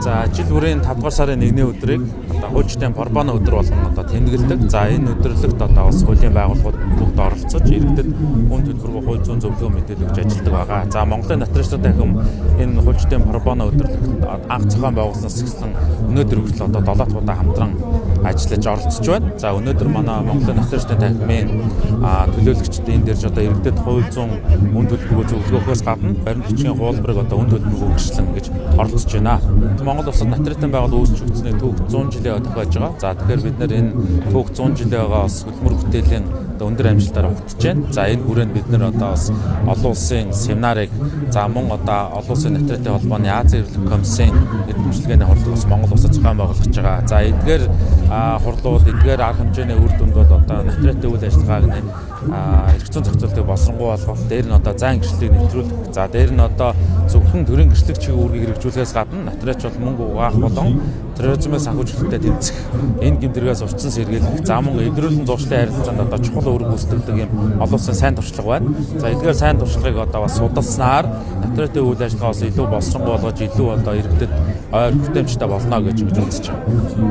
За жил бүрийн 5 дугаар сарын 1-ний өдрийг одоо хуульчдын Борбоно өдөр болгон одоо тэмдэглэдэг. За энэ өдөрлөгт одоо бас хуулийн байгууллагууд бүгд оролцож иргэдэд үн төлбөргүй хууль зүйн зөвлөгөө мэдээлэл өгж ажилладаг байгаа. За Монголын нотариусуудын ахим энэ хуульчдын Борбоно өдөрлөгт анх зохион байгуулснаас эхлэн өнөөдөр хүртэл одоо 7 дахь удаа хамтран ажиллаж оролцож байна. За өнөөдөр манай Монголын нотариусуудын ахимын төлөөлөгчд энэ дэрж одоо иргэдэд хууль зүйн үн төлбөргүй зөвлөгөөхөөс гадна баримт бичгийн хуулбарыг одоо үн төлбөргүй өгчлөн гэж оролцож байна. Монгол улсад нотариатын байгуул үүсч үзсний түүх 100 жилийн тохиож байгаа. За тэгэхээр бид нэр энэ түүх 100 жилийн байгаа бас хөдөлмөр бүтээлийн өндөр амжилтаар тогтож байна. За энэ хүрээнд бид нэр одоо бас олон улсын семинарыг за мөн одоо олон улсын нотариатын холбооны Азийн хэвлэл комиссийн эдэмшлэгээний хурлыг бас Монгол улсад зохион байгуулж байгаа. За эдгээр хурлууд эдгээр арга хэмжээний үр дүндүүд одоо нотариатын үйл ажиллагааг эрх зүйн зохицуултыг боловсронгуй болгох, дээр нь одоо зайн гэрчлэлийг нэвтрүүлэх. За дээр нь одоо зөвхөн төрийн гэрчлэг чиглэл үүргийг хэрэгжүүлэхээс гадна нотариач бол мөнгө угаах болон терроризмээс санхүүжилттэй тэмцэх энэ гэмтэргээс урьдчилан сэргийлэх, за мөн эвдрүүлэн зуршлын харилцаанд одоо чухал үүрэг гүйцэтгэдэг юм олон улсын сайн туршлага байна. За эдгээр сайн туршлагыг одоо бас судалснаар нотариатын үйл ажиллагаа бас илүү боловсронгуй болгож илүү одоо иргэдэд ойр хүртээмжтэй болно гэж үзэж байна.